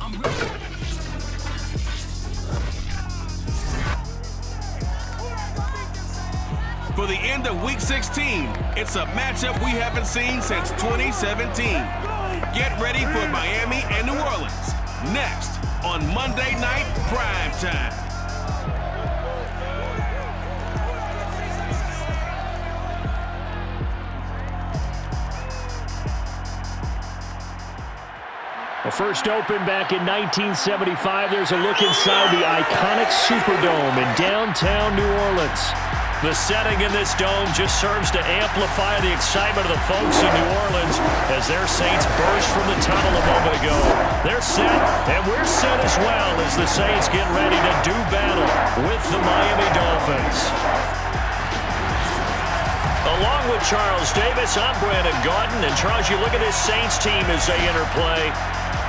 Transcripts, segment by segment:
For the end of Week 16, it's a matchup we haven't seen since 2017. Get ready for Miami and New Orleans next on Monday Night Prime Time. First opened back in 1975, there's a look inside the iconic Superdome in downtown New Orleans. The setting in this dome just serves to amplify the excitement of the folks in New Orleans as their Saints burst from the tunnel a moment ago. They're set, and we're set as well as the Saints get ready to do battle with the Miami Dolphins. Along with Charles Davis, I'm Brandon Gaudin. And Charles, you look at this Saints team as they interplay.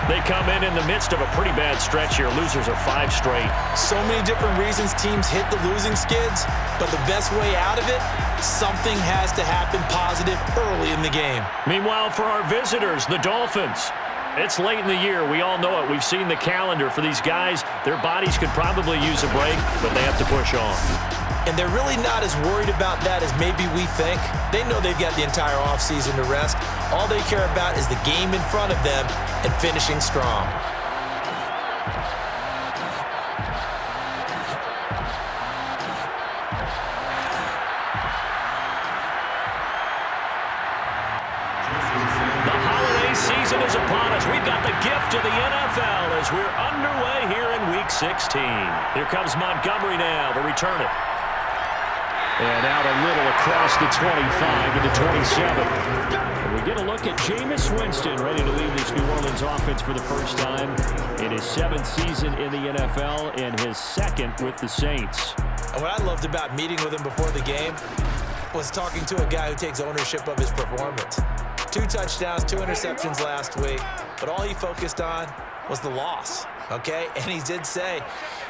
They come in the midst of a pretty bad stretch here. Losers are 5 straight. So many different reasons teams hit the losing skids, but the best way out of it, something has to happen positive early in the game. Meanwhile, for our visitors, the Dolphins, it's late in the year. We all know it. We've seen the calendar for these guys. Their bodies could probably use a break, but they have to push on. And they're really not as worried about that as maybe we think. They know they've got the entire offseason to rest. All they care about is the game in front of them and finishing strong. The holiday season is upon us. We've got the gift of the NFL as we're underway here in Week 16. Here comes Montgomery now to return it. And out a little across the 25 to the 27. We get a look at Jameis Winston ready to lead this New Orleans offense for the first time in his 7th season in the NFL and his 2nd with the Saints. And what I loved about meeting with him before the game was talking to a guy who takes ownership of his performance. 2 touchdowns, 2 interceptions last week, but all he focused on was the loss, okay? And he did say,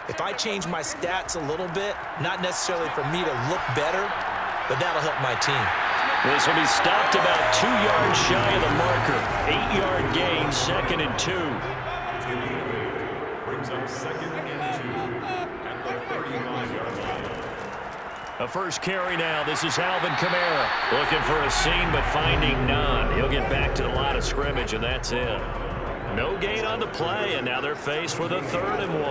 if I change my stats a little bit, not necessarily for me to look better, but that'll help my team. This will be stopped about 2 yards shy of the marker. 8-yard gain, 2nd and 2. Brings up 2nd and 2 at the 35-yard line. A first carry now. This is Alvin Kamara. Looking for a seam, but finding none. He'll get back to the line of scrimmage, and that's it. No gain on the play, and now they're faced with a 3rd and 1.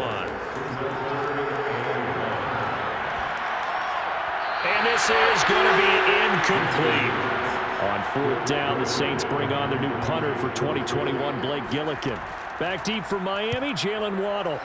And this is going to be incomplete. On 4th down, the Saints bring on their new punter for 2021, Blake Gillikin. Back deep for Miami, Jalen Waddle.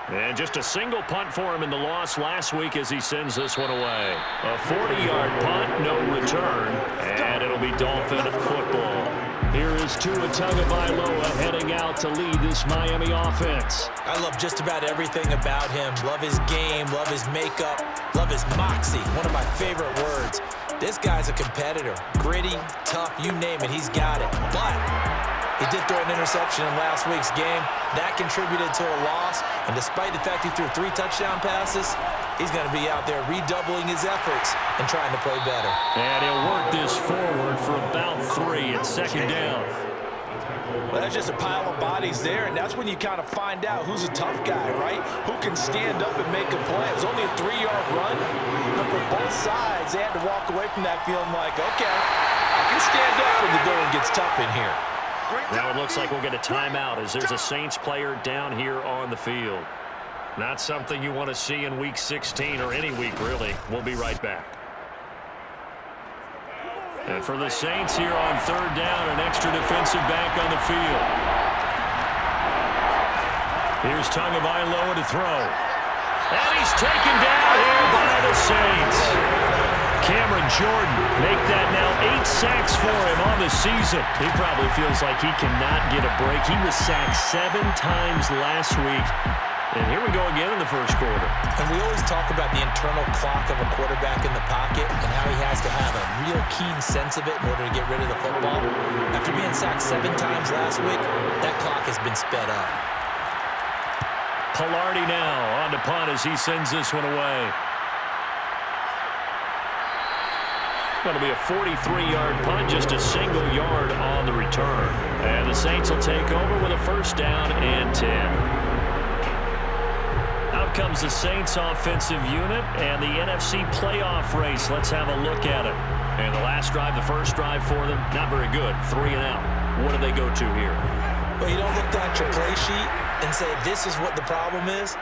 And just a single punt for him in the loss last week as he sends this one away. A 40-yard punt, no return, and it'll be Dolphin football. Here is Tua Tagovailoa heading out to lead this Miami offense. I love just about everything about him. Love his game, love his makeup, love his moxie, one of my favorite words. This guy's a competitor. Gritty, tough, you name it, he's got it. But he did throw an interception in last week's game. That contributed to a loss. And despite the fact he threw 3 touchdown passes, he's going to be out there redoubling his efforts and trying to play better. And he'll work this forward for about 3 at 2nd down. Well, that's just a pile of bodies there, and that's when you kind of find out who's a tough guy, right? Who can stand up and make a play. It was only a 3-yard run, but for both sides, they had to walk away from that feeling like, okay, I can stand up when the going gets tough in here. Now it looks like we'll get a timeout as there's a Saints player down here on the field. Not something you want to see in Week 16 or any week, really. We'll be right back. And for the Saints here on 3rd down, an extra defensive back on the field. Here's Tagovailoa to throw. And he's taken down here by the Saints. Cameron Jordan make that now 8 sacks for him on the season. He probably feels like he cannot get a break. He was sacked 7 times last week. And here we go again in the first quarter. And we always talk about the internal clock of a quarterback in the pocket and how he has to have a real keen sense of it in order to get rid of the football. After being sacked 7 times last week, that clock has been sped up. Pilardi now on to punt as he sends this one away. Going to be a 43-yard punt, just a single yard on the return. And the Saints will take over with a 1st down and 10. comes the Saints offensive unit and the NFC playoff race. Let's have a look at it. And the last drive, the first drive for them, not very good. 3 and out. What do they go to here? Well, you don't look down at your play sheet and say, this is what the problem is.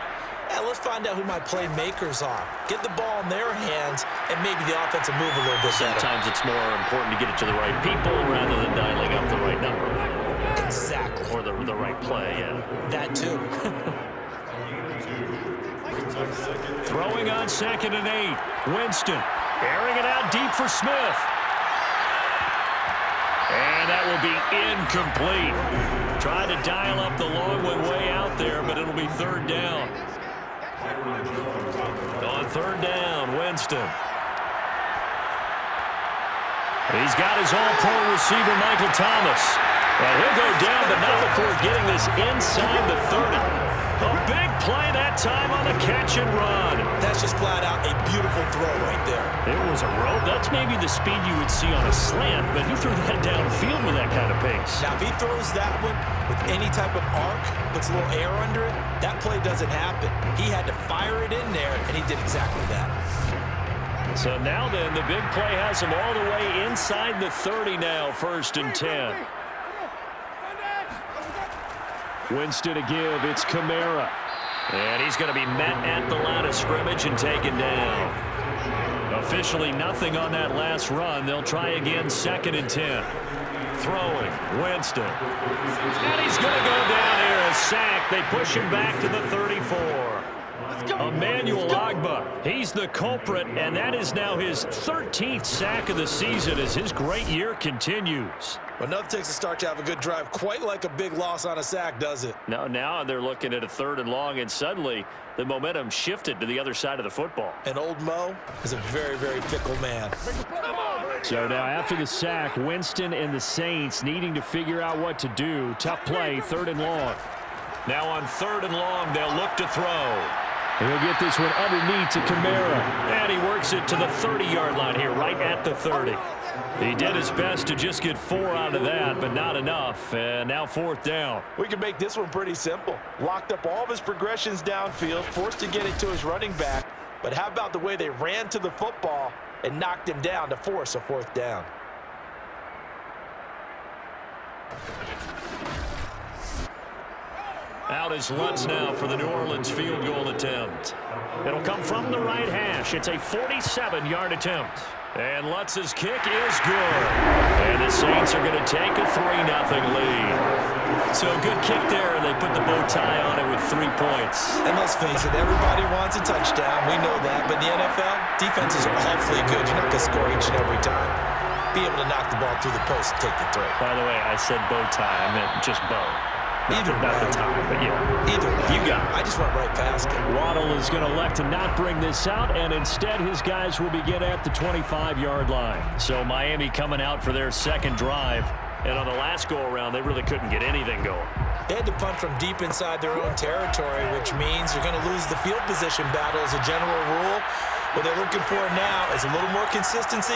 Yeah, let's find out who my playmakers are. Get the ball in their hands, and maybe the offense will move a little bit better. Sometimes it's more important to get it to the right people rather than dialing up the right number. Exactly. Or the right play, yeah. That too. Throwing on 2nd and 8. Winston airing it out deep for Smith. And that will be incomplete. Trying to dial up the long one way out there, but it'll be 3rd down. On 3rd down, Winston. He's got his all-pro receiver, Michael Thomas. And he'll go down, but not before getting this inside the 30. A big play that time on the catch and run. That's just flat out a beautiful throw right there. It was a rope. That's maybe the speed you would see on a slant, but he threw that downfield with that kind of pace. Now, if he throws that one with any type of arc, puts a little air under it, that play doesn't happen. He had to fire it in there, and he did exactly that. So now then, the big play has him all the way inside the 30 now, 1st and 10. Winston to give. It's Kamara. And he's going to be met at the line of scrimmage and taken down. Officially nothing on that last run. They'll try again, 2nd and 10. Throwing. Winston. And he's going to go down here. A sack. They push him back to the 34. Emmanuel Ogbah, he's the culprit, and that is now his 13th sack of the season as his great year continues. Well, nothing takes a start to have a good drive quite like a big loss on a sack, does it? No, now they're looking at a 3rd and long, and suddenly the momentum shifted to the other side of the football. And old Mo is a very, very fickle man. So now after the sack, Winston and the Saints needing to figure out what to do. Tough play, 3rd and long. Now on 3rd and long, they'll look to throw. He'll get this one underneath to Kamara. And he works it to the 30-yard line here, right at the 30. He did his best to just get 4 out of that, but not enough. And now 4th down. We can make this one pretty simple. Locked up all of his progressions downfield, forced to get it to his running back. But how about the way they ran to the football and knocked him down to force a 4th down? Out is Lutz now for the New Orleans field goal attempt. It'll come from the right hash. It's a 47-yard attempt. And Lutz's kick is good. And the Saints are going to take a 3-0 lead. So good kick there, and they put the bow tie on it with 3 points. And let's face it, everybody wants a touchdown. We know that. But in the NFL, defenses are awfully good. You're not going to score each and every time. Be able to knock the ball through the post and take the throw. By the way, I said bow tie. I meant just bow. Not the time, but yeah. Either way. You got it. I just went right past it. Waddle is going to elect to not bring this out, and instead his guys will begin at the 25-yard line. So Miami coming out for their 2nd drive, and on the last go-around, they really couldn't get anything going. They had to punt from deep inside their own territory, which means you're going to lose the field position battle as a general rule. What they're looking for now is a little more consistency,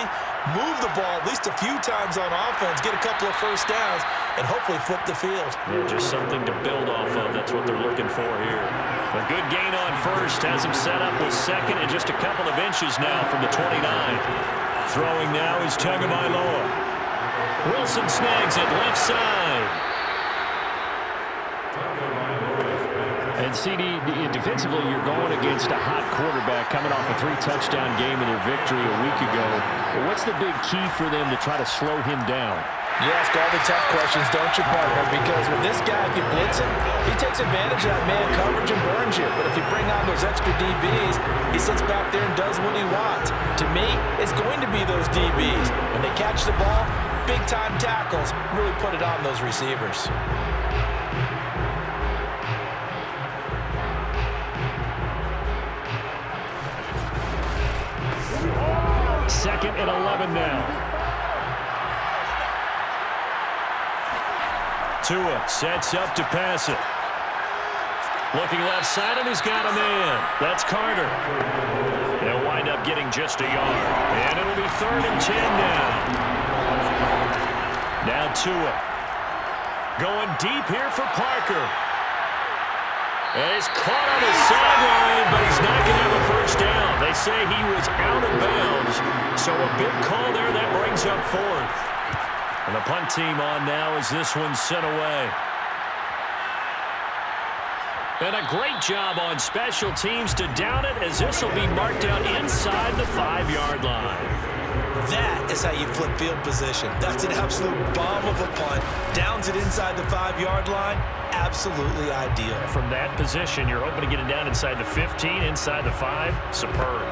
move the ball at least a few times on offense, get a couple of 1st downs, and hopefully flip the field. Yeah, just something to build off of. That's what they're looking for here. A good gain on 1st, has him set up with 2nd and just a couple of inches now from the 29. Throwing now is Tagovailoa. Wilson snags it left side. And CD, defensively, you're going against a hot quarterback coming off a 3-touchdown game in their victory a week ago. What's the big key for them to try to slow him down? You ask all the tough questions, don't you, partner? Because with this guy, if you blitz him, he takes advantage of that man coverage and burns you. But if you bring on those extra DBs, he sits back there and does what he wants. To me, it's going to be those DBs. When they catch the ball, big-time tackles really put it on those receivers. 2nd and 11 now. Tua sets up to pass it. Looking left side, and he's got a man. That's Carter. They'll wind up getting just a yard. And it'll be 3rd and 10 now. Now Tua. Going deep here for Parker. And he's caught on the sideline, but he's not going to have a first down. They say he was out of bounds, so a big call there. That brings up fourth. And the punt team on now as this one's sent away. And a great job on special teams to down it, as this will be marked down inside the 5-yard line. That is how you flip field position. That's an absolute bomb of a punt. Downs it inside the 5-yard line. Absolutely ideal. From that position, you're hoping to get it down inside the 15, inside the 5. Superb.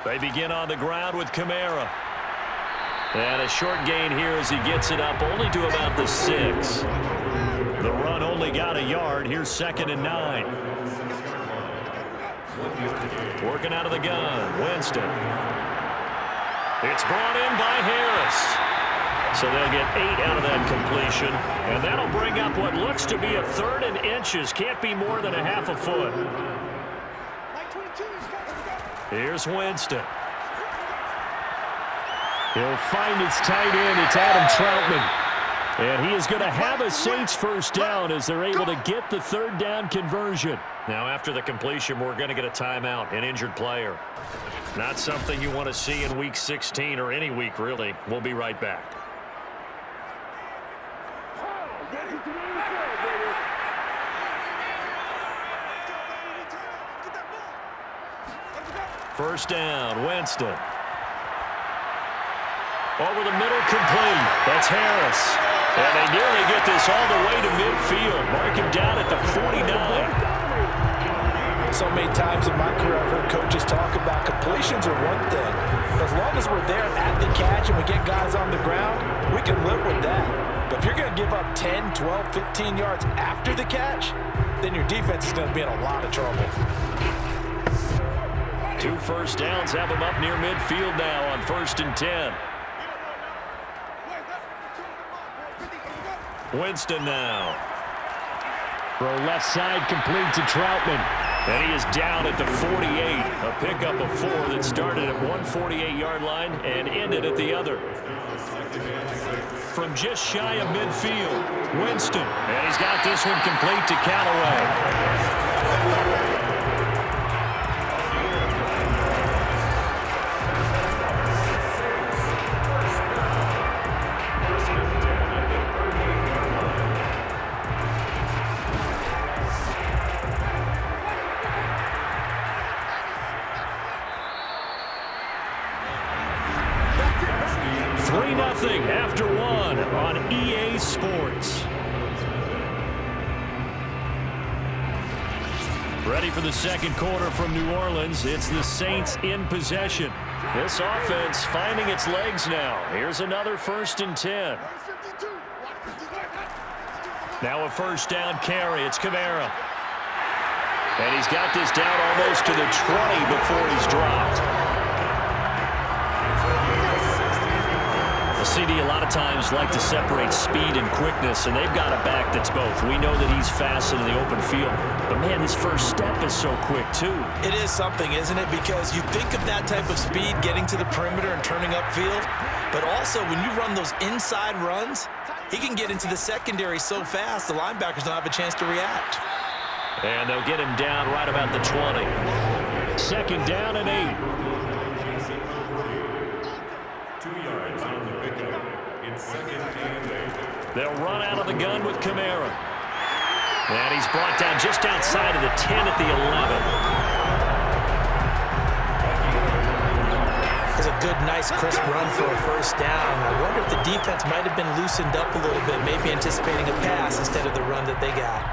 They begin on the ground with Kamara. And a short gain here as he gets it up only to about the 6. The run only got a yard. Here's 2nd and 9. Working out of the gun, Winston. It's brought in by Harris. So they'll get 8 out of that completion. And that'll bring up what looks to be a 3rd and inches. Can't be more than a half a foot. Here's Winston. He'll find his tight end. It's Adam Troutman. And he is going to have a Saints first down as they're able to get the 3rd down conversion. Now after the completion, we're going to get a timeout, an injured player. Not something you want to see in Week 16 or any week, really. We'll be right back. First down, Winston. Over the middle, complete. That's Harris. And they nearly get this all the way to midfield. Mark him down at the 49. So many times in my career, I've heard coaches talk about completions are one thing. As long as we're there at the catch and we get guys on the ground, we can live with that. But if you're going to give up 10, 12, 15 yards after the catch, then your defense is going to be in a lot of trouble. 2 first downs have them up near midfield now on 1st and 10. Winston now. Throw left side, complete to Troutman. And he is down at the 48. A pickup of 4 that started at 148-yard line and ended at the other. From just shy of midfield, Winston. And he's got this one complete to Callaway. 3-0 after 1 on EA Sports. Ready for the second quarter from New Orleans. It's the Saints in possession. This offense finding its legs now. Here's another 1st and 10. Now a first down carry. It's Kamara. And he's got this down almost to the 20 before he's dropped. The CD a lot of times like to separate speed and quickness, and they've got a back that's both. We know that he's fast in the open field, but man, his first step is so quick too. It is something, isn't it? Because you think of that type of speed getting to the perimeter and turning upfield, but also when you run those inside runs, he can get into the secondary so fast the linebackers don't have a chance to react. And they'll get him down right about the 20. 2nd down and 8. 2 yards on the pickup. It's 2nd and 8. They'll run out of the gun with Kamara. And he's brought down just outside of the 10 at the 11. It's a good, nice, crisp run for a first down. I wonder if the defense might have been loosened up a little bit, maybe anticipating a pass instead of the run that they got.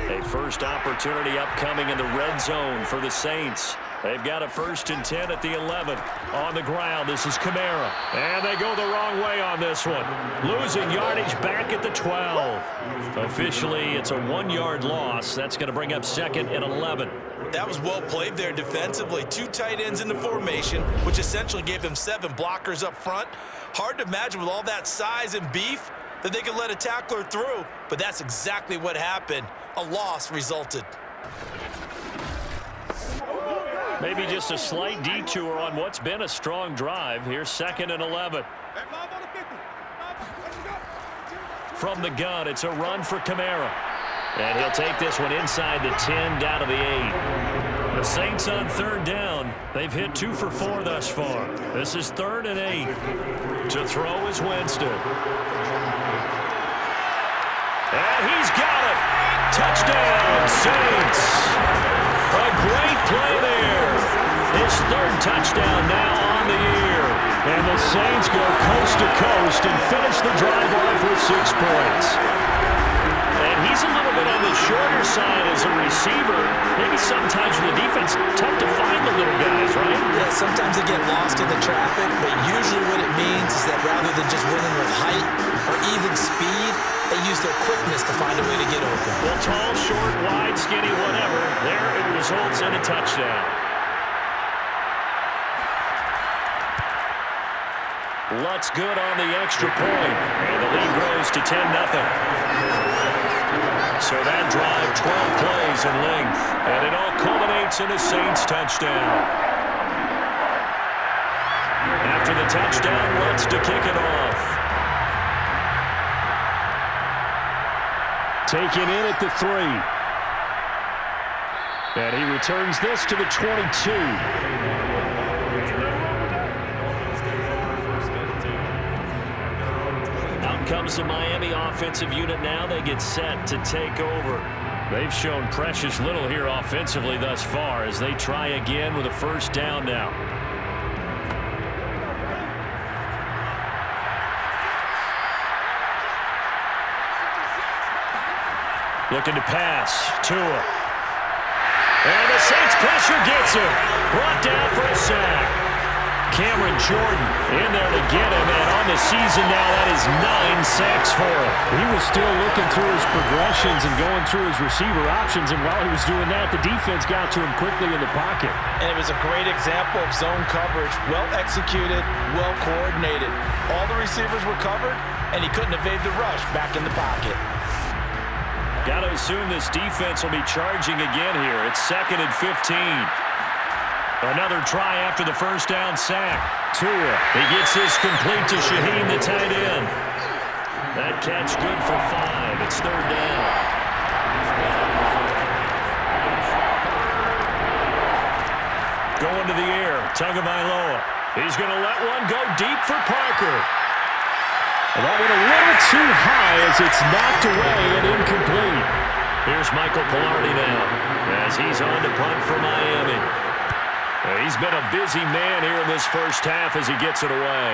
A first opportunity upcoming in the red zone for the Saints. They've got a 1st and 10 at the 11. On the ground, this is Kamara. And they go the wrong way on this one. Losing yardage back at the 12. Officially, it's a 1-yard loss. That's going to bring up 2nd and 11. That was well played there defensively. 2 tight ends in the formation, which essentially gave them 7 blockers up front. Hard to imagine with all that size and beef that they could let a tackler through, but that's exactly what happened. A loss resulted. Maybe just a slight detour on what's been a strong drive. Here's 2nd and 11. From the gun, it's a run for Kamara. And he'll take this one inside the 10, down to the 8. The Saints on 3rd down. They've hit 2 for 4 thus far. This is 3rd and 8. To throw is Winston. And he's got it. Touchdown, Saints. A great play there. His 3rd touchdown now on the year. And the Saints go coast to coast and finish the drive off with 6 points. And he's a little bit on the shorter side as a receiver. Maybe sometimes for the defense, tough to find the little guys, right? Yeah, sometimes they get lost in the traffic, but usually what it means is that rather than just winning with height or even speed, they use their quickness to find a way to get open. Well, tall, short, wide, skinny, whatever, there it results in a touchdown. Lutz good on the extra point, and the lead grows to 10-0. So that drive, 12 plays in length, and it all culminates in a Saints touchdown. After the touchdown, Lutz to kick it off. Taken in at the 3. And he returns this to the 22. Out comes the Miami offensive unit now. They get set to take over. They've shown precious little here offensively thus far as they try again with a 1st down now. Looking to pass. Tua. And the Saints pressure gets him. Brought down for a sack. Cameron Jordan in there to get him, and on the season now, that is 9 sacks for him. He was still looking through his progressions and going through his receiver options, and while he was doing that, the defense got to him quickly in the pocket. And it was a great example of zone coverage. Well executed, well coordinated. All the receivers were covered, and he couldn't evade the rush back in the pocket. Got to assume this defense will be charging again here. It's 2nd and 15. Another try after the 1st down sack. Tua. He gets this complete to Shaheen, the tight end. That catch good for 5. It's 3rd down. Going to the air. Tagovailoa. He's going to let one go deep for Parker. And that went a little too high as it's knocked away and incomplete. Here's Michael Pilardi now as he's on to punt for Miami. He's been a busy man here in this 1st half as he gets it away.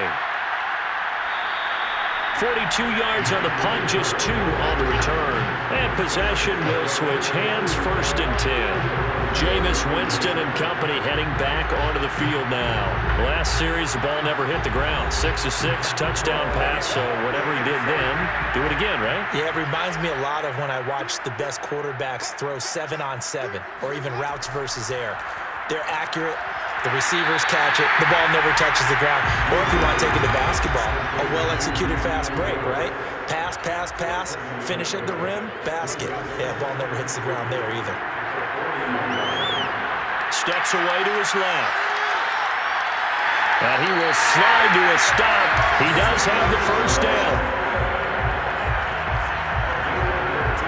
42 yards on the punt, just 2 on the return. And possession will switch hands, 1st and 10. Jameis Winston and company heading back onto the field now. Last series, the ball never hit the ground. 6 of 6, touchdown pass, so whatever he did then, do it again, right? Yeah, it reminds me a lot of when I watched the best quarterbacks throw 7-on-7 or even routes versus air. They're accurate. The receivers catch it. The ball never touches the ground. Or if you want to take it to basketball, a well-executed fast break, right? Pass, pass, pass, finish at the rim, basket. Yeah, ball never hits the ground there either. Steps away to his left. And he will slide to a stop. He does have the 1st down.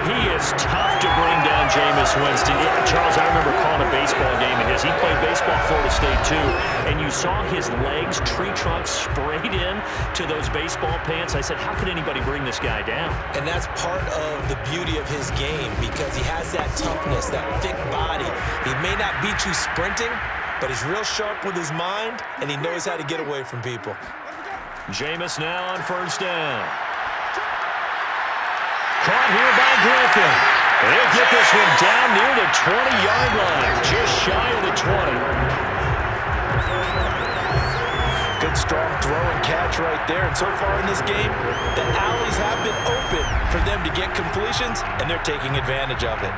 He is tough to bring down Jameis Winston. Charles, I remember calling a baseball game of his. He played baseball at Florida State, too. And you saw his legs, tree trunks sprayed in to those baseball pants. I said, how could anybody bring this guy down? And that's part of the beauty of his game because he has that toughness, that thick body. He may not beat you sprinting, but he's real sharp with his mind, and he knows how to get away from people. Jameis now on 1st down. Caught here by Griffin. He'll get this one down near the 20-yard line, just shy of the 20. Good strong throw and catch right there. And so far in this game, the alleys have been open for them to get completions, and they're taking advantage of it.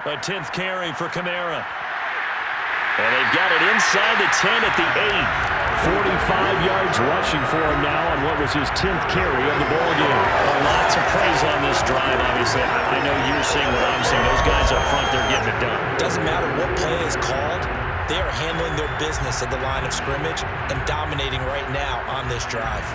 A 10th carry for Kamara. And they've got it inside the 10 at the 8. 45 yards rushing for him now on what was his 10th carry of the ball game. Lots of praise on this drive, obviously. I know you're seeing what I'm seeing. Those guys up front, they're getting it done. Doesn't matter what play is called. They are handling their business at the line of scrimmage and dominating right now on this drive.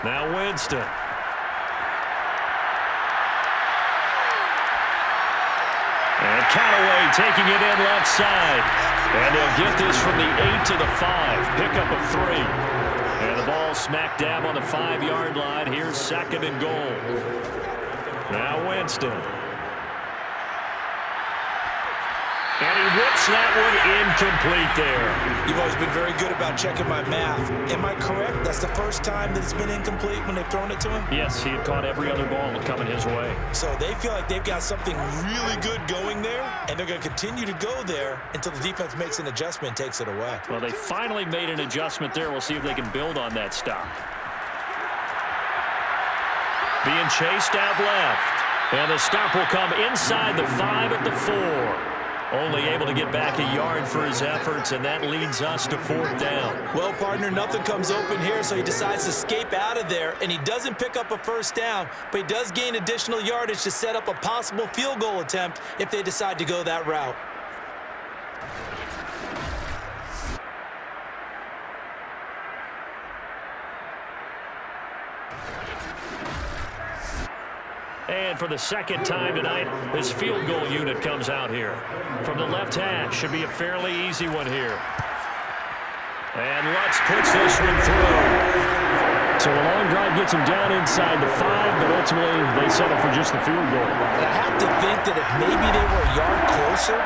Now Winston. And Callaway taking it in left side. And they'll get this from the 8 to the 5. Pickup of 3. And the ball smack dab on the 5-yard line. Here's 2nd and goal. Now Winston. And he whips that one incomplete there. You've always been very good about checking my math. Am I correct? That's the first time that it's been incomplete when they've thrown it to him? Yes, he had caught every other ball coming his way. So they feel like they've got something really good going there, and they're going to continue to go there until the defense makes an adjustment and takes it away. Well, they finally made an adjustment there. We'll see if they can build on that stop. Being chased out left. And the stop will come inside the 5 at the 4. Only able to get back a yard for his efforts, and that leads us to 4th down. Well, partner, nothing comes open here, so he decides to escape out of there, and he doesn't pick up a first down, but he does gain additional yardage to set up a possible field goal attempt if they decide to go that route. And for the second time tonight, this field goal unit comes out here. From the left hash, should be a fairly easy one here. And Lutz puts this one through. So a long drive gets him down inside the 5, but ultimately they settle for just the field goal. And I have to think that if maybe they were a yard closer,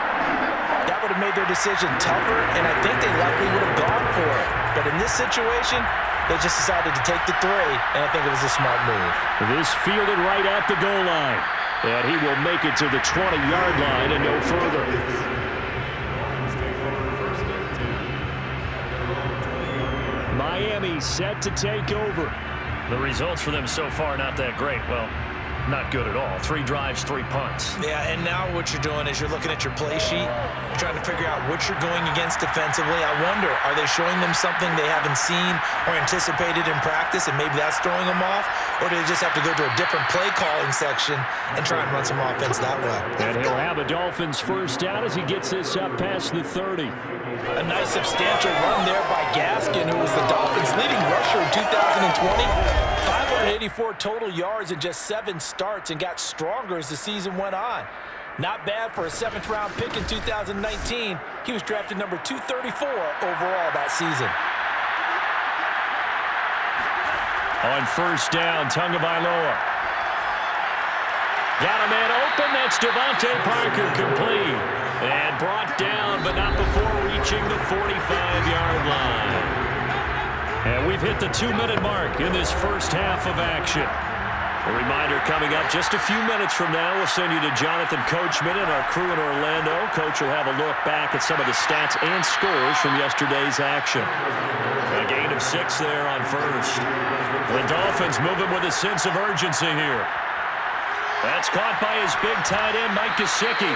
that would have made their decision tougher, and I think they likely would have gone for it. But in this situation, they just decided to take the 3, and I think it was a smart move. This fielded right at the goal line. And he will make it to the 20-yard line and no further. Miami set to take over. The results for them so far not that great. Well, not good at all. 3 drives, 3 punts. Yeah, and now what you're doing is you're looking at your play sheet. You're trying to figure out what you're going against defensively. I wonder, are they showing them something they haven't seen or anticipated in practice, and maybe that's throwing them off? Or do they just have to go to a different play calling section and try and run some offense that way? And he'll have a Dolphins first down as he gets this up past the 30. A nice substantial run there by Gaskin, who was the Dolphins' leading rusher in 2020. 584 total yards in just 7 starts and got stronger as the season went on. Not bad for a 7th-round pick in 2019. He was drafted number 234 overall that season. On first down, Tagovailoa. Got a man open. That's Devontae Parker complete. And brought down, but not before reaching the 45-yard line. And we've hit the 2-minute mark in this first half of action. A reminder coming up just a few minutes from now. We'll send you to Jonathan Coachman and our crew in Orlando. Coach will have a look back at some of the stats and scores from yesterday's action. A gain of 6 there on first. The Dolphins moving with a sense of urgency here. That's caught by his big tight end, Mike Gesicki.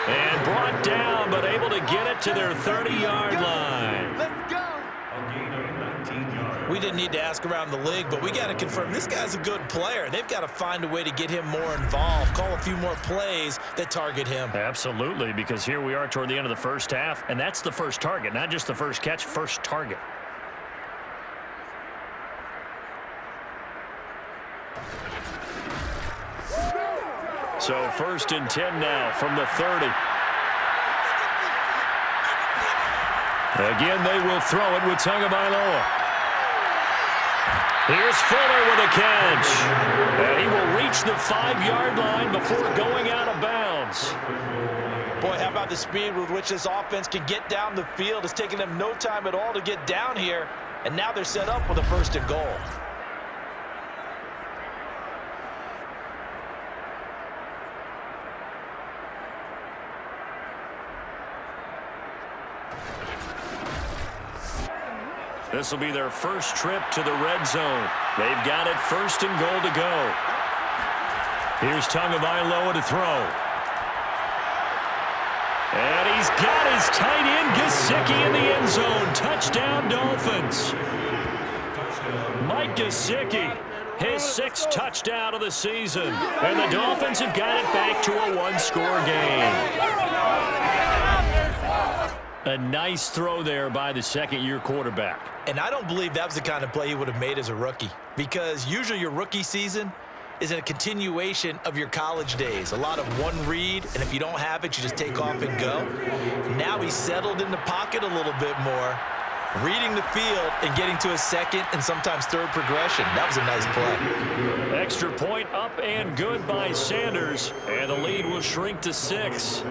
And brought down, but able to get it to their 30-yard line. A gain of 19 yards. We didn't need to ask around the league, but we got to confirm this guy's a good player. They've got to find a way to get him more involved, call a few more plays that target him. Absolutely, because here we are toward the end of the first half, and that's the first target, not just the first catch, first target. So 1st and 10 now from the 30. Again, they will throw it with Tagovailoa. Here's Fuller with a catch. And he will reach the 5-yard line before going out of bounds. Boy, how about the speed with which this offense can get down the field? It's taking them no time at all to get down here, and now they're set up with a 1st and goal. This will be their first trip to the red zone. They've got it 1st and goal to go. Here's Tagovailoa to throw. And he's got his tight end Gesicki in the end zone. Touchdown, Dolphins. Mike Gesicki, his 6th touchdown of the season. And the Dolphins have got it back to a 1-score game. A nice throw there by the second-year quarterback. And I don't believe that was the kind of play he would have made as a rookie, because usually your rookie season is a continuation of your college days. A lot of one read, and if you don't have it, you just take off and go. Now he's settled in the pocket a little bit more, reading the field and getting to a second and sometimes third progression. That was a nice play. Extra point up and good by Sanders, and the lead will shrink to 6.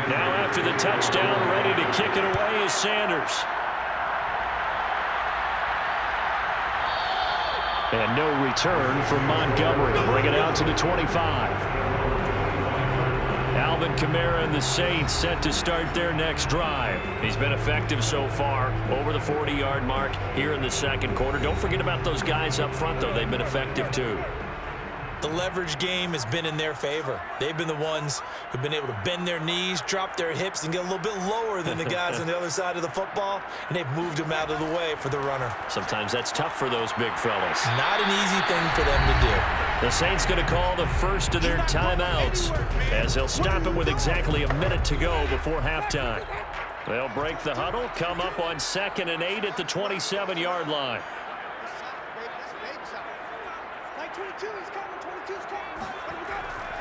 Now after the touchdown, ready to kick it away is Sanders. And no return from Montgomery. Bring it out to the 25. Alvin Kamara and the Saints set to start their next drive. He's been effective so far, over the 40-yard mark here in the second quarter. Don't forget about those guys up front, though. They've been effective, too. The leverage game has been in their favor. They've been the ones who've been able to bend their knees, drop their hips, and get a little bit lower than the guys on the other side of the football, and they've moved them out of the way for the runner. Sometimes that's tough for those big fellas. Not an easy thing for them to do. The Saints going to call the first of their timeouts, as they'll stop it with exactly a minute to go before halftime. They'll break the huddle, come up on 2nd and 8 at the 27-yard line.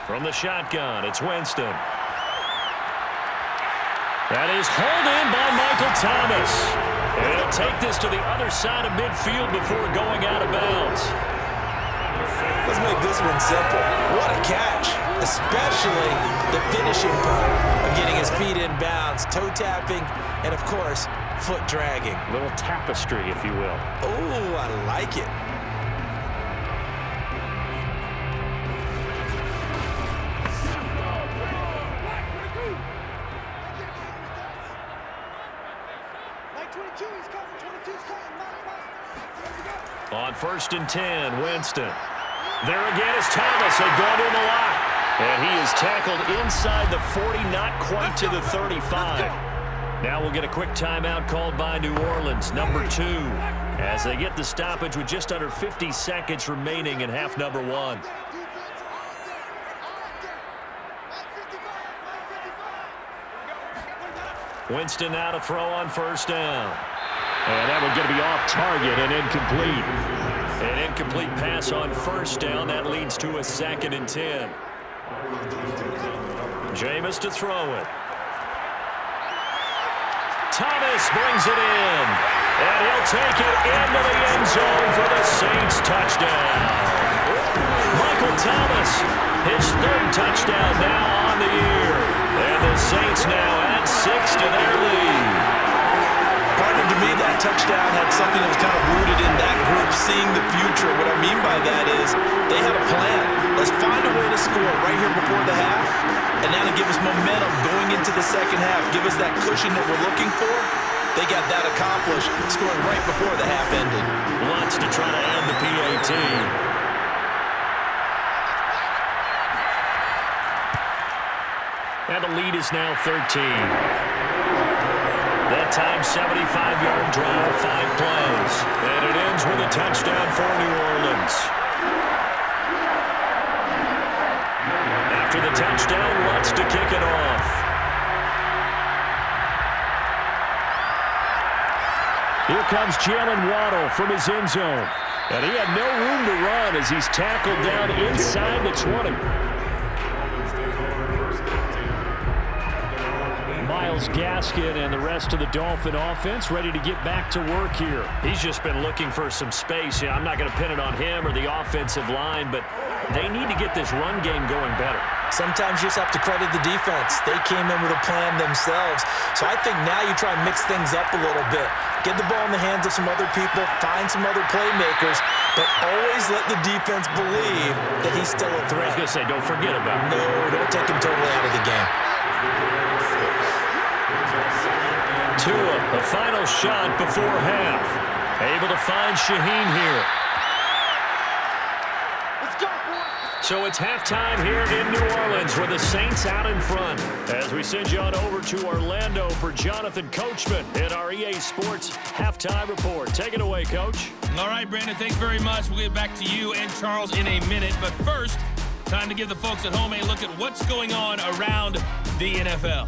From the shotgun, it's Winston. That is hauled in by Michael Thomas. And he'll take this to the other side of midfield before going out of bounds. Let's make this one simple. What a catch, especially the finishing part of getting his feet in bounds, toe tapping, and of course, foot dragging. A little tapestry, if you will. Oh, I like it. On 1st and 10, Winston. There again is Thomas. They've gone to him a lot. And he is tackled inside the 40, not quite to the 35. Now we'll get a quick timeout called by New Orleans, number 2, as they get the stoppage with just under 50 seconds remaining in half number 1. Winston now to throw on 1st down. And that one's going to be off target and incomplete. An incomplete pass on 1st down. That leads to a 2nd and 10. Jameis to throw it. Thomas brings it in. And he'll take it into the end zone for the Saints touchdown. Michael Thomas, his 3rd touchdown now on the year. And the Saints now add 6 to their lead. Partner, to me, that touchdown had something that was kind of rooted in that group seeing the future. What I mean by that is they had a plan. Let's find a way to score right here before the half, and now to give us momentum going into the second half, give us that cushion that we're looking for. They got that accomplished, scoring right before the half ended. Wants to try to end the PAT. And the lead is now 13. That time, 75-yard drive, 5 plays. And it ends with a touchdown for New Orleans. After the touchdown, wants to kick it off. Here comes Jalen Waddle from his end zone. And he had no room to run as he's tackled down inside the 20. Myles Gaskin and the rest of the Dolphin offense ready to get back to work here. He's just been looking for some space. I'm not going to pin it on him or the offensive line, but they need to get this run game going better. Sometimes you just have to credit the defense. They came in with a plan themselves. So I think now you try and mix things up a little bit. get the ball in the hands of some other people, find some other playmakers, but always let the defense believe that he's still a threat. I was going to say, don't forget about it. No, don't take him totally out of the game. Tua, the final shot before half. Able to find Shaheen here. So it's halftime here in New Orleans with the Saints out in front. As we send you on over to Orlando for Jonathan Coachman in our EA Sports Halftime Report. Take it away, Coach. All right, Brandon, thanks very much. We'll get back to you and Charles in a minute. But first, time to give the folks at home a look at what's going on around the NFL.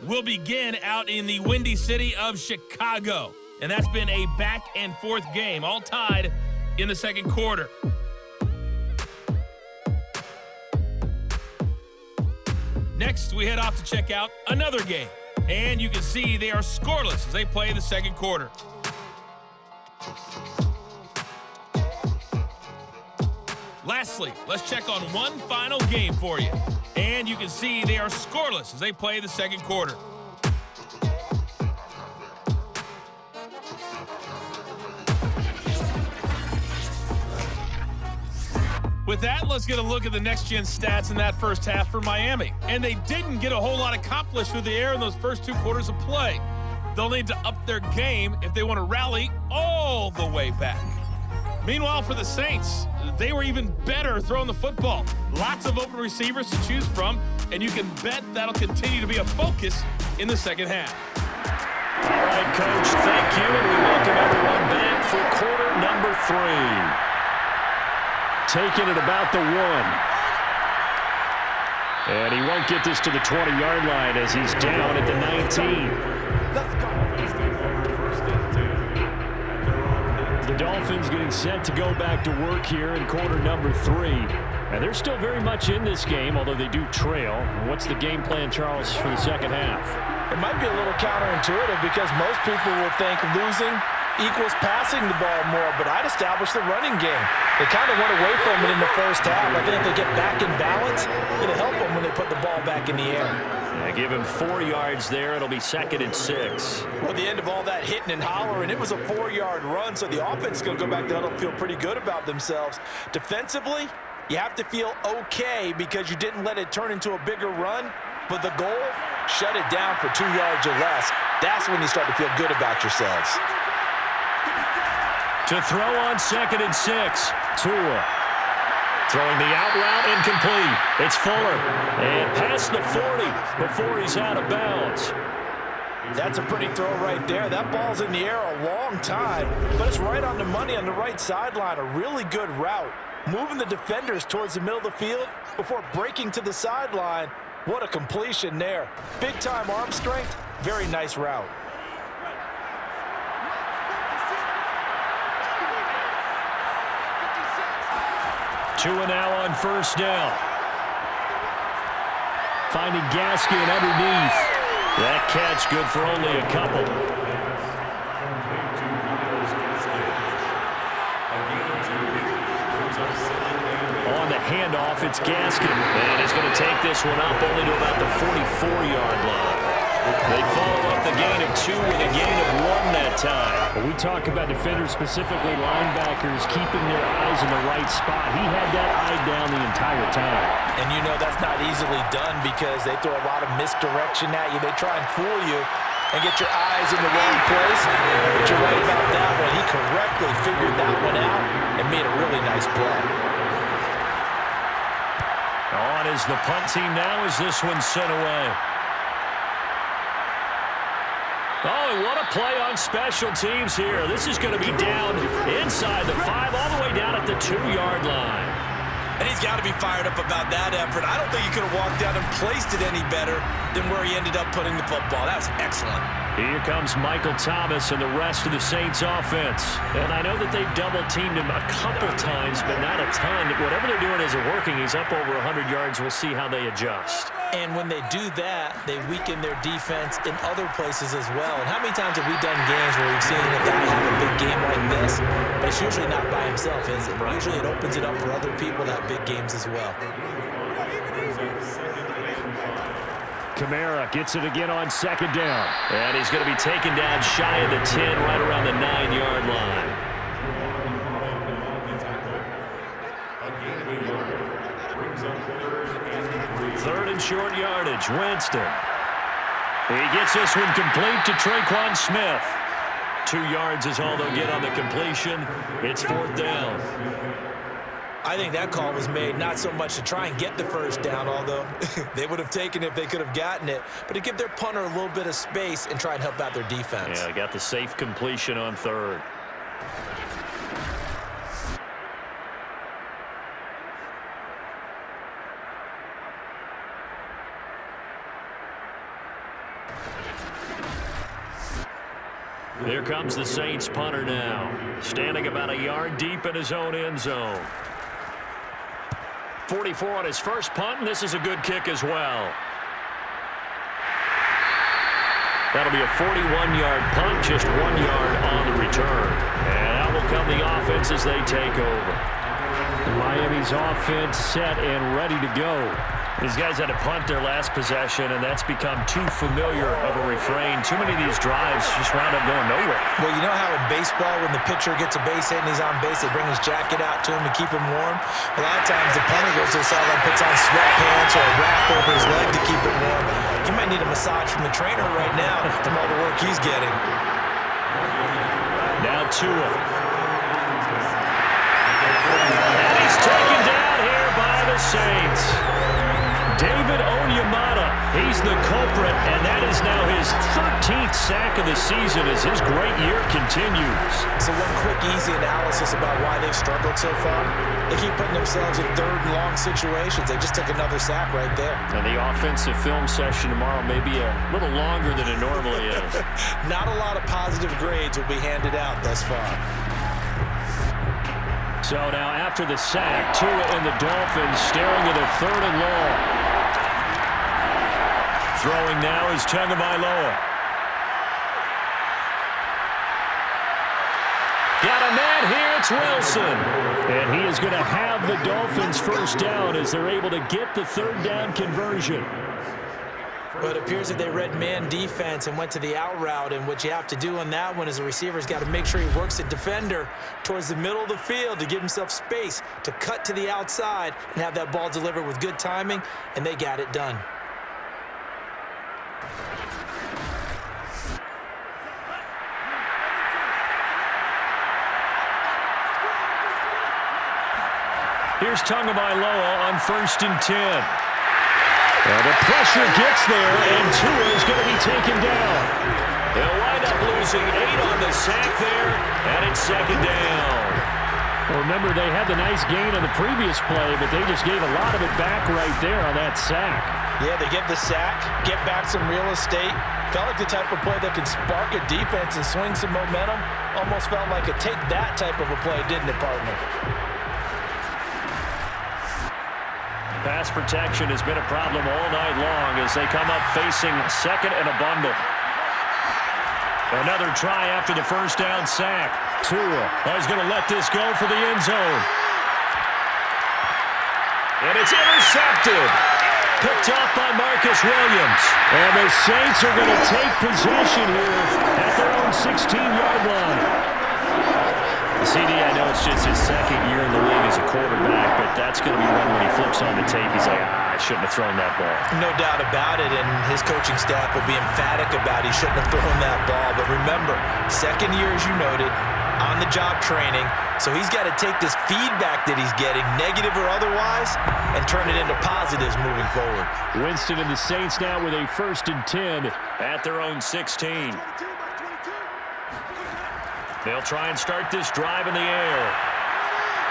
We'll begin out in the Windy City of Chicago. And that's been a back-and-forth game, all tied in the second quarter. Next, we head off to check out another game. And you can see they are scoreless as they play the second quarter. Lastly, let's check on one final game for you. And you can see they are scoreless as they play the second quarter. With that, let's get a look at the next-gen stats in that first half for Miami. And they didn't get a whole lot accomplished through the air in those first two quarters of play. They'll need to up their game if they want to rally all the way back. Meanwhile, for the Saints, they were even better throwing the football. Lots of open receivers to choose from, and you can bet that'll continue to be a focus in the second half. All right, Coach, thank you. And we welcome everyone back for quarter number 3. Taking it about the 1. And he won't get this to the 20-yard line as he's down at the 19. The Dolphins getting set to go back to work here in quarter number 3. And they're still very much in this game, although they do trail. What's the game plan, Charles, for the second half? It might be a little counterintuitive because most people will think losing equals passing the ball more, but I'd establish the running game. They kind of went away from it in the first half. I think if they get back in balance, it'll help them when they put the ball back in the air. Yeah, give him 4 yards there. It'll be 2nd and 6. Well, at the end of all that hitting and hollering, it was a 4-yard run, so the offense is going to go back there and feel pretty good about themselves. Defensively, you have to feel okay because you didn't let it turn into a bigger run, but the goal, shut it down for 2 yards or less. That's when you start to feel good about yourselves. To throw on 2nd and 6, Tua. Throwing the out route incomplete. It's Fuller. And past the 40 before he's out of bounds. That's a pretty throw right there. That ball's in the air a long time, but it's right on the money on the right sideline. A really good route. Moving the defenders towards the middle of the field before breaking to the sideline. What a completion there. Big-time arm strength. Very nice route. Tua now on first down. Finding Gaskin underneath. That catch good for only a couple. On the handoff, it's Gaskin. And he's going to take this one up only to about the 44-yard line. They follow up the gain of 2 with a gain of 1 that time. When we talk about defenders, specifically linebackers, keeping their eyes in the right spot, he had that eye down the entire time. And you know that's not easily done because they throw a lot of misdirection at you. They try and fool you and get your eyes in the wrong place. But you're right about that one. He correctly figured that one out and made a really nice play. On is the punt team now as this one's sent away. Oh, what a play on special teams here. This is going to be down inside the 5, all the way down at the 2-yard line. And he's got to be fired up about that effort. I don't think he could have walked out and placed it any better than where he ended up putting the football. That was excellent. Here comes Michael Thomas and the rest of the Saints offense. And I know that they've double-teamed him a couple times, but not a ton. Whatever they're doing isn't working. He's up over 100 yards. We'll see how they adjust. And when they do that, they weaken their defense in other places as well. And how many times have we done games where we've seen a guy have a big game like this, but it's usually not by himself, is it? Right. Usually it opens it up for other people to have big games as well. Kamara gets it again on second down. And he's going to be taken down shy of the 10, right around the 9-yard line. Third and short yardage. Winston. He gets this one complete to Traquan Smith. 2 yards is all they'll get on the completion. It's fourth down. I think that call was made not so much to try and get the first down, although they would have taken it if they could have gotten it, but to give their punter a little bit of space and try and help out their defense. Yeah, got the safe completion on third. Here comes the Saints punter now, standing about a yard deep in his own end zone. 44 on his first punt, and this is a good kick as well. That'll be a 41-yard punt, just 1 yard on the return. And out will come the offense as they take over. Miami's offense set and ready to go. These guys had to punt their last possession, and that's become too familiar of a refrain. Too many of these drives just wound up going nowhere. Well, you know how in baseball, when the pitcher gets a base hit and he's on base, they bring his jacket out to him to keep him warm? A lot of times the punter goes to the sideline, puts on sweatpants or a wrap over his leg to keep it warm. He might need a massage from the trainer right now from all the work he's getting. Now Tua. And he's taken down here by the Saints. David Onyemata, he's the culprit, and that is now his 13th sack of the season as his great year continues. So one quick, easy analysis about why they've struggled so far. They keep putting themselves in third and long situations. They just took another sack right there. And the offensive film session tomorrow may be a little longer than it normally is. Not a lot of positive grades will be handed out thus far. So now after the sack, Tua and the Dolphins staring at a third and long. Throwing now is Tagovailoa. Got a man here, it's Wilson. And he is going to have the Dolphins first down as they're able to get the third down conversion. But it appears that they read man defense and went to the out route, and what you have to do on that one is the receiver's got to make sure he works the defender towards the middle of the field to give himself space to cut to the outside and have that ball delivered with good timing, and they got it done. Here's Tagovailoa on 1st and 10. Well, the pressure gets there, and Tua is going to be taken down. They'll wind up losing 8 on the sack there, and it's second down. Well, remember, they had the nice gain on the previous play, but they just gave a lot of it back right there on that sack. Yeah, they get the sack, get back some real estate. Felt like the type of play that can spark a defense and swing some momentum. Almost felt like a take that type of a play, didn't it, partner? Pass protection has been a problem all night long as they come up facing second and a bundle. Another try after the first down sack. Tua is going to let this go for the end zone. And it's intercepted. Picked off by Marcus Williams. And the Saints are going to take possession here at their own 16-yard line. CD, I know it's just his second year in the league as a quarterback, but that's going to be one when he flips on the tape, he's like, I shouldn't have thrown that ball. No doubt about it, and his coaching staff will be emphatic about he shouldn't have thrown that ball. But remember, second year, as you noted, on-the-job training, so he's got to take this feedback that he's getting, negative or otherwise, and turn it into positives moving forward. Winston and the Saints now with a 1st and 10 at their own 16. They'll try and start this drive in the air.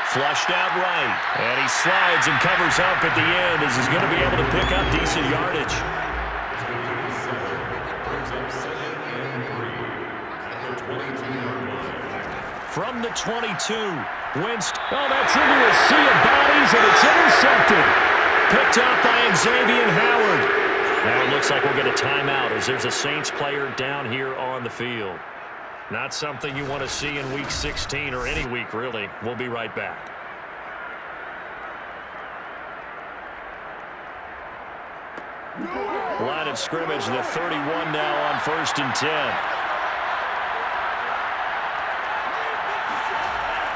Flushed out right. And he slides and covers up at the end as he's going to be able to pick up decent yardage. From the 22, Winston. Oh, that's into a sea of bodies, and it's intercepted. Picked up by Xavier Howard. Now it looks like we'll get a timeout as there's a Saints player down here on the field. Not something you want to see in Week 16 or any week, really. We'll be right back. No! Line of scrimmage, the 31 now on 1st and 10.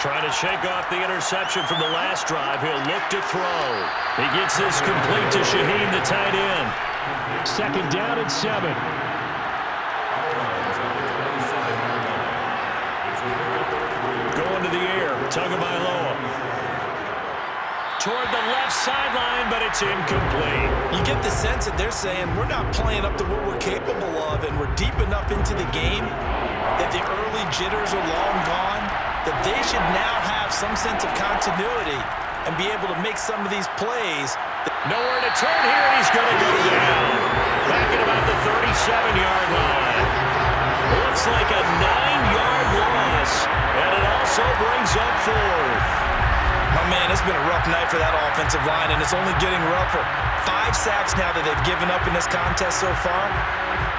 Trying to shake off the interception from the last drive. He'll look to throw. He gets this complete to Shaheen, the tight end. 2nd down and 7. Going to the air. Tagovailoa. Toward the left sideline, but it's incomplete. You get the sense that they're saying we're not playing up to what we're capable of, and we're deep enough into the game that the early jitters are long gone, that they should now have some sense of continuity and be able to make some of these plays. Nowhere to turn here, and he's going to go down. Back at about the 37-yard line. Looks like a 9-yard loss, and it also brings up 4th. Oh, man, it's been a rough night for that offensive line, and it's only getting rougher. 5 sacks now that they've given up in this contest so far.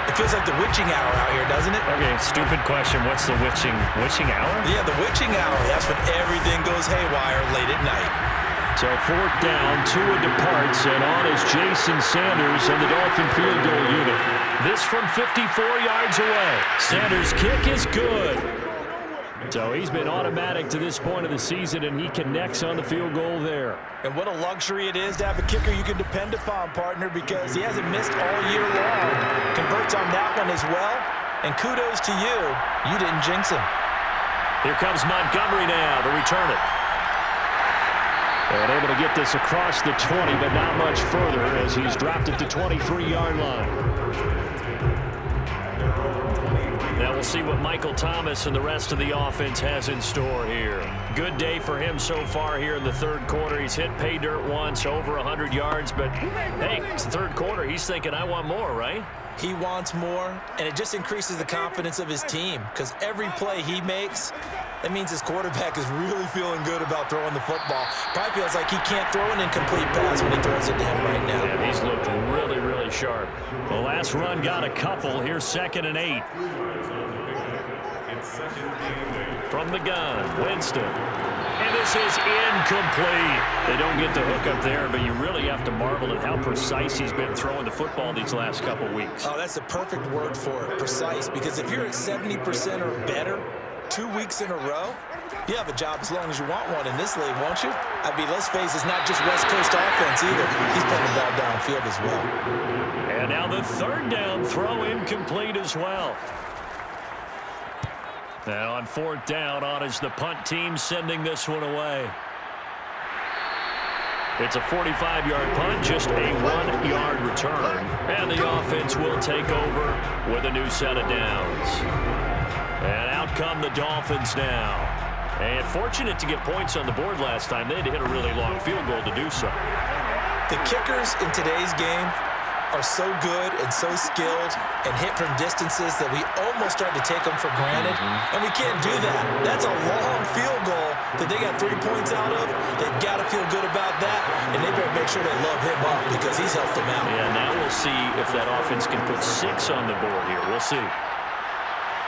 It feels like the witching hour out here, doesn't it? Okay, stupid question. What's the witching hour? Yeah, the witching hour. That's when everything goes haywire late at night. So 4th down, Tua departs, and on is Jason Sanders and the Dolphin field goal unit. This from 54 yards away. Sanders' kick is good. So he's been automatic to this point of the season, and he connects on the field goal there. And what a luxury it is to have a kicker you can depend upon, partner, because he hasn't missed all year long. Converts on that one as well. And kudos to you. You didn't jinx him. Here comes Montgomery now to return it. And able to get this across the 20, but not much further as he's dropped at the 23-yard line. Now we'll see what Michael Thomas and the rest of the offense has in store here. Good day for him so far here in the 3rd quarter. He's hit pay dirt once, over 100 yards, but hey, it's the 3rd quarter. He's thinking, I want more, right? He wants more, and it just increases the confidence of his team because every play he makes, that means his quarterback is really feeling good about throwing the football. Probably feels like he can't throw an incomplete pass when he throws it to him right now. Yeah, he's looked really, really sharp. The last run got a couple. Here's 2nd and 8. From the gun, Winston. And this is incomplete. They don't get the hook up there, but you really have to marvel at how precise he's been throwing the football these last couple weeks. Oh, that's the perfect word for it, precise, because if you're at 70% or better 2 weeks in a row, you have a job as long as you want one in this league, won't you? I mean, let's face it, it's not just West Coast offense either. He's putting the ball downfield as well. And now the 3rd down throw incomplete as well. Now on 4th down, on is the punt team sending this one away. It's a 45-yard punt, just a 1-yard return. And the offense will take over with a new set of downs. And out come the Dolphins now. And fortunate to get points on the board last time. They had to hit a really long field goal to do so. The kickers in today's game are so good and so skilled and hit from distances that we almost start to take them for granted. And we can't do that. That's a long field goal that they got 3 points out of. They've got to feel good about that, and they better make sure they love him up because he's helped them out. Yeah, now we'll see if that offense can put 6 on the board here. We'll see.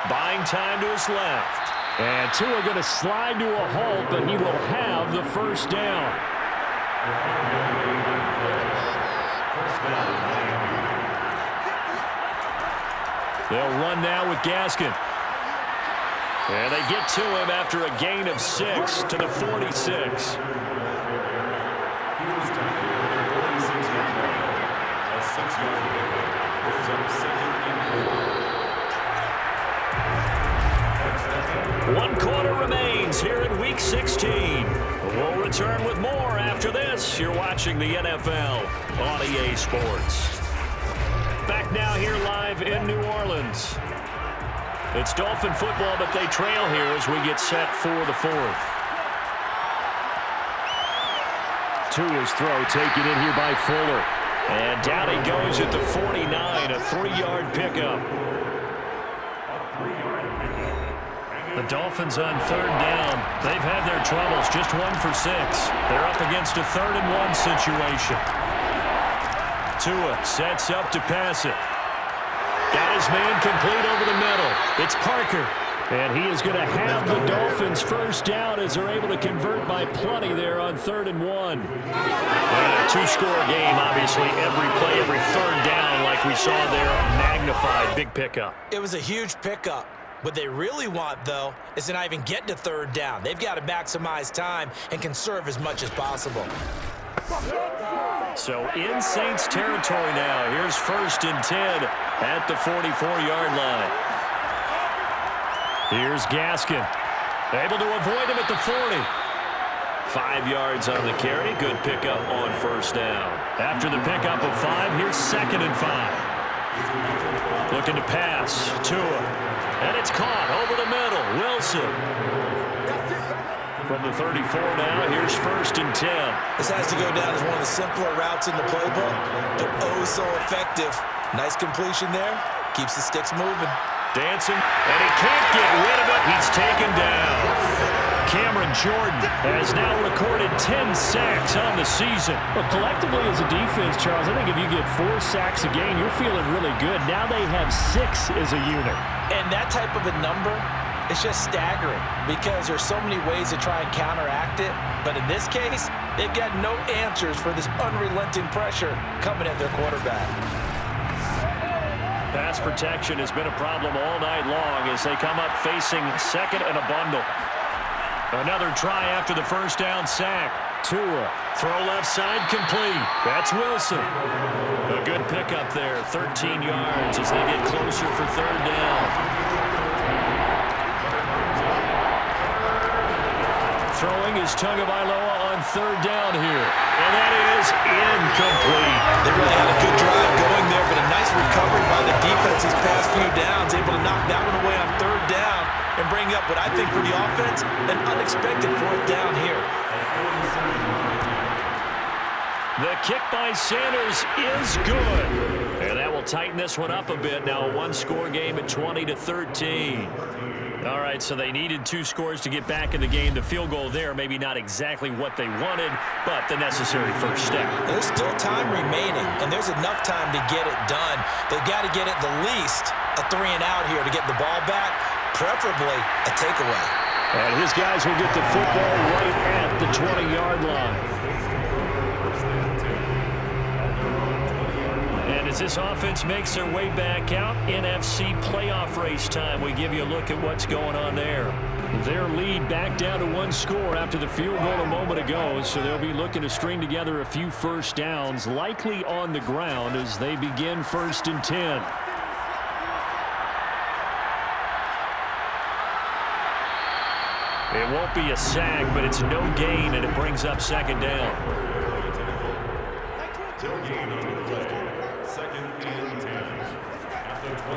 Buying time to his left. And Tua going to slide to a halt, but he will have the 1st down. They'll run now with Gaskin. And they get to him after a gain of 6 to the 46. One quarter remains here in Week 16. We'll return with more after this. You're watching the NFL on EA Sports. Back now here live in New Orleans. It's Dolphin football, but they trail here as we get set for the 4th. Tua's throw taken in here by Fuller. And down he goes at the 49, a 3-yard pickup. The Dolphins on 3rd down. They've had their troubles, just 1 for 6. They're up against a 3rd and 1 situation. Tua sets up to pass it. Got his man complete over the middle. It's Parker. And he is going to have the Dolphins first down as they're able to convert by plenty there on 3rd and 1. And a two-score game, obviously, every play, every third down, like we saw there, magnified, big pickup. It was a huge pickup. What they really want, though, is to not even get to 3rd down. They've got to maximize time and conserve as much as possible. So in Saints territory now. Here's 1st and 10 at the 44-yard line. Here's Gaskin. Able to avoid him at the 40. 5 yards on the carry. Good pickup on 1st down. After the pickup of 5, here's 2nd and 5. Looking to pass. Tua. And it's caught over the middle. Wilson. From the 34 now, here's 1st and 10. This has to go down as one of the simpler routes in the playbook, but oh so effective. Nice completion there. Keeps the sticks moving. Dancing, and he can't get rid of it. He's taken down. Cameron Jordan has now recorded 10 sacks on the season. Well, collectively as a defense, Charles, I think if you get 4 sacks a game, you're feeling really good. Now they have 6 as a unit. And that type of a number, it's just staggering because there's so many ways to try and counteract it. But in this case, they've got no answers for this unrelenting pressure coming at their quarterback. Pass protection has been a problem all night long as they come up facing 2nd and a bundle. Another try after the 1st down sack. Tua, throw left side complete. That's Wilson. A good pickup there, 13 yards as they get closer for 3rd down. Throwing is Tagovailoa on 3rd down here. And that is incomplete. They really had a good drive going there, but a nice recovery by the defense these past few downs, able to knock that one away on 3rd down and bring up what I think for the offense, an unexpected 4th down here. The kick by Sanders is good. And that will tighten this one up a bit. Now a one-score game at 20-13. All right, so they needed 2 scores to get back in the game. The field goal there, maybe not exactly what they wanted, but the necessary first step. There's still time remaining, and there's enough time to get it done. They've got to get at the least a 3 and out here to get the ball back, preferably a takeaway. And his guys will get the football right at the 20-yard line. And as this offense makes their way back out, NFC playoff race time, we give you a look at what's going on there. Their lead back down to 1 score after the field goal a moment ago, so they'll be looking to string together a few first downs, likely on the ground as they begin 1st and 10. It won't be a sack, but it's no gain, and it brings up 2nd down.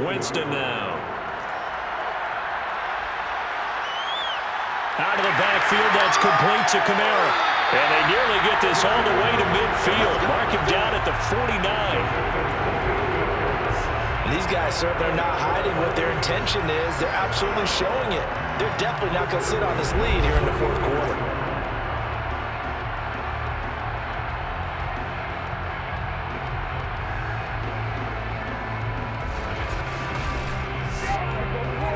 Winston now. Out of the backfield, that's complete to Kamara. And they nearly get this all the way to midfield. Mark him down at the 49. And these guys, sir, they're not hiding what their intention is. They're absolutely showing it. They're definitely not going to sit on this lead here in the 4th quarter.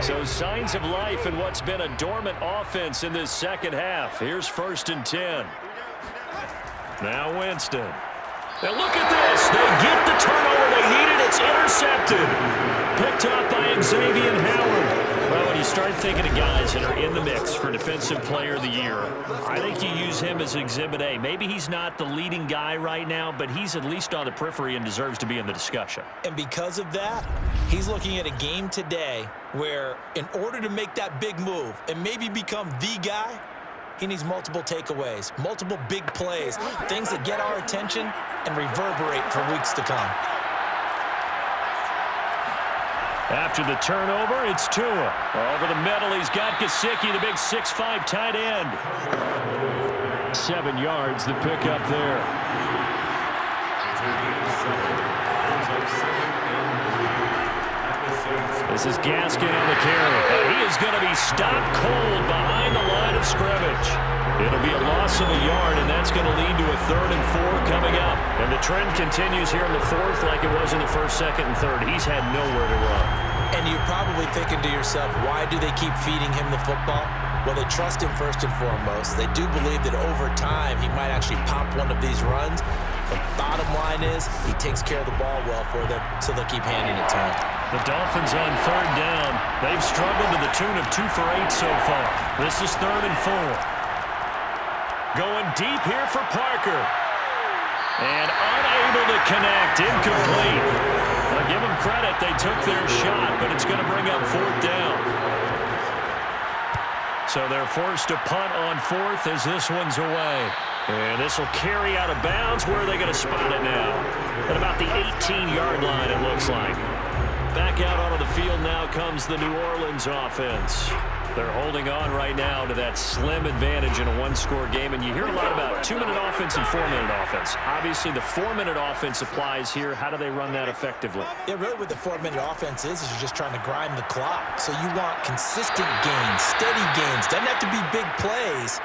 So signs of life in what's been a dormant offense in this 2nd half. Here's 1st and 10. Now Winston. Now look at this. They get the turnover they needed. It's intercepted. Picked up by Xavier Howard. Well, when you start thinking of guys that are in the mix for Defensive Player of the Year, I think you use him as Exhibit A. Maybe he's not the leading guy right now, but he's at least on the periphery and deserves to be in the discussion. And because of that, he's looking at a game today where in order to make that big move and maybe become the guy, he needs multiple takeaways, multiple big plays, things that get our attention and reverberate for weeks to come. After the turnover, it's Tua. Over the middle, he's got Gesicki, the big 6'5" tight end. 7 yards, the pickup there. This is Gaskin on the carry. And he is going to be stopped cold behind the line of scrimmage. It'll be a loss of a yard, and that's going to lead to a 3rd and 4 coming up. And the trend continues here in the 4th like it was in the 1st, 2nd, and 3rd. He's had nowhere to run. And you're probably thinking to yourself, why do they keep feeding him the football? Well, they trust him first and foremost. They do believe that over time he might actually pop one of these runs. The bottom line is he takes care of the ball well for them, so they'll keep handing it to him. The Dolphins on third down. They've struggled to the tune of 2 for 8 so far. This is 3rd and 4. Going deep here for Parker. And unable to connect. Incomplete. I'll give them credit. They took their shot, but it's going to bring up 4th down. So they're forced to punt on 4th as this one's away. And this will carry out of bounds. Where are they going to spot it now? At about the 18-yard line, it looks like. Back out onto the field now comes the New Orleans offense. They're holding on right now to that slim advantage in a one-score game. And you hear a lot about 2-minute offense and 4-minute offense. Obviously, the 4-minute offense applies here. How do they run that effectively? Yeah, really what the 4-minute offense is you're just trying to grind the clock. So you want consistent gains, steady gains. Doesn't have to be big plays,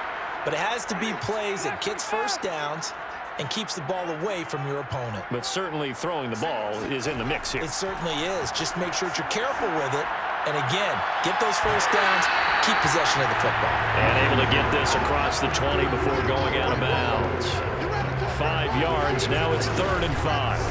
but it has to be plays that gets first downs and keeps the ball away from your opponent. But certainly throwing the ball is in the mix here. It certainly is. Just make sure that you're careful with it. And again, get those first downs, keep possession of the football. And able to get this across the 20 before going out of bounds. 5 yards, now it's 3rd and 5.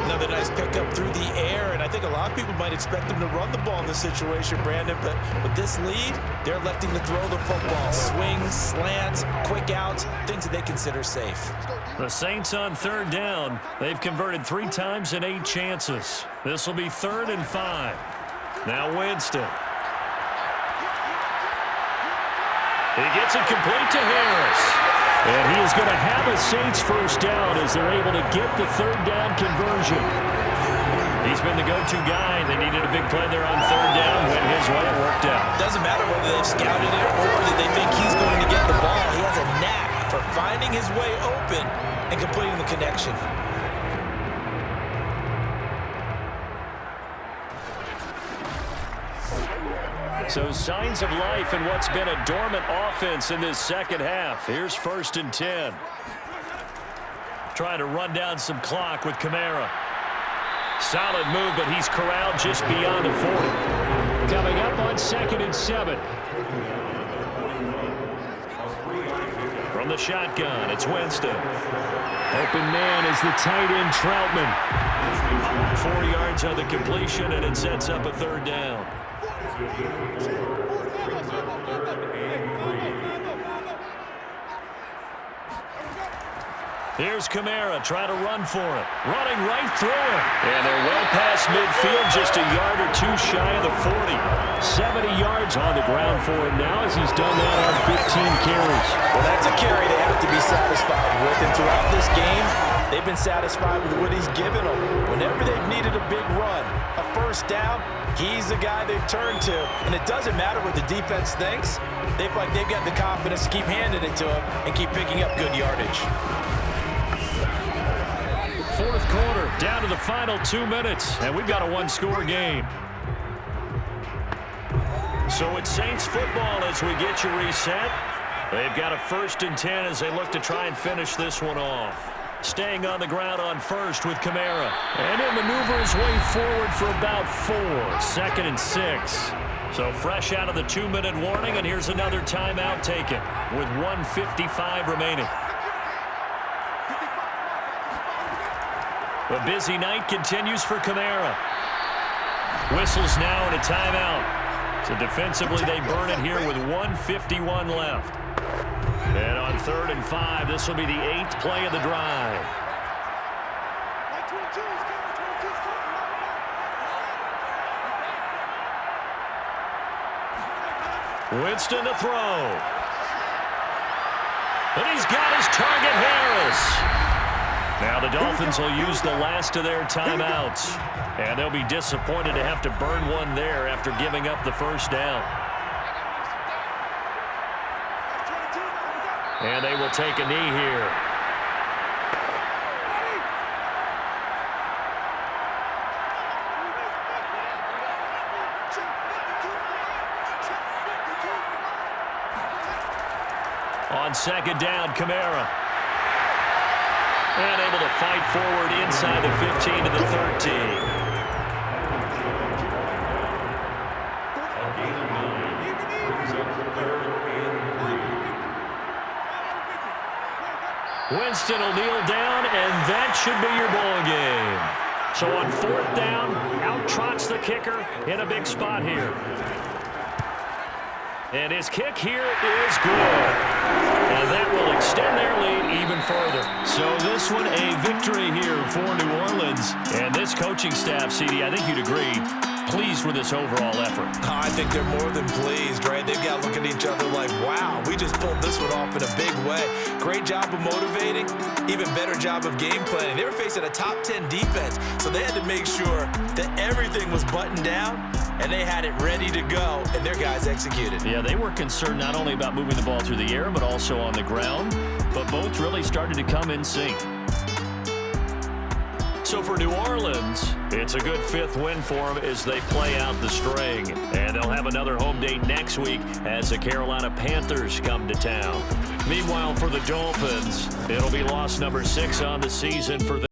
Another nice pickup through the air, and I think a lot of people might expect them to run the ball in this situation, Brandon, but with this lead, they're electing to throw the football. Swings, slants, quick outs, things that they consider safe. The Saints on 3rd down. They've converted 3 times in 8 chances. This will be 3rd and 5. Now Winston. He gets it complete to Harris. And he is going to have a Saints first down as they're able to get the 3rd down conversion. He's been the go-to guy. They needed a big play there on 3rd down. Went his way. It worked out. Doesn't matter whether they've scouted it or that they think he's going to get the ball. He has a knack for finding his way open and completing the connection. So signs of life in what's been a dormant offense in this second half. Here's 1st and 10. Trying to run down some clock with Kamara. Solid move, but he's corralled just beyond the 40. Coming up on 2nd and 7. From the shotgun, it's Winston. Open man is the tight end, Troutman. 4 yards on the completion, and it sets up a 3rd down. Here's Kamara trying to run for it. Running right through it. And they're well past midfield, just a yard or 2 shy of the 40. 70 yards on the ground for him now as he's done that on 15 carries. Well, that's a carry they have to be satisfied with. And throughout this game, they've been satisfied with what he's given them. Whenever they've needed a big run, a first down, he's the guy they've turned to. And it doesn't matter what the defense thinks. They feel like they've got the confidence to keep handing it to him and keep picking up good yardage. 4th quarter, down to the final 2 minutes, and we've got a one-score game. So it's Saints football as we get you reset. They've got a 1st and 10 as they look to try and finish this one off. Staying on the ground on 1st with Kamara. And he'll maneuver his way forward for about 4. 2nd and 6. So fresh out of the 2-minute warning, and here's another timeout taken with 1:55 remaining. The busy night continues for Kamara. Whistles now and a timeout. So defensively, they burn it here with 1:51 left. And on 3rd and 5, this will be the 8th play of the drive. Winston to throw. And he's got his target, Harris. Now the Dolphins will use the last of their timeouts. And they'll be disappointed to have to burn one there after giving up the first down. And they will take a knee here. On 2nd down, Kamara. And able to fight forward inside the 15 to the 13. Winston will kneel down, and that should be your ball game. So on 4th down, out trots the kicker in a big spot here. And his kick here is good. And that will extend their lead even further. So this one a victory here for New Orleans. And this coaching staff, CD, I think you'd agree, pleased with this overall effort. I think they're more than pleased, right? They've got to look at each other like, wow, we just pulled this one off in a big way. Great job of motivating, even better job of game planning. They were facing a top 10 defense, so they had to make sure that everything was buttoned down and they had it ready to go, and their guys executed. Yeah, they were concerned not only about moving the ball through the air, but also on the ground, but both really started to come in sync. So for New Orleans, it's a good 5th win for them as they play out the string. And they'll have another home date next week as the Carolina Panthers come to town. Meanwhile, for the Dolphins, it'll be loss number 6 on the season for them.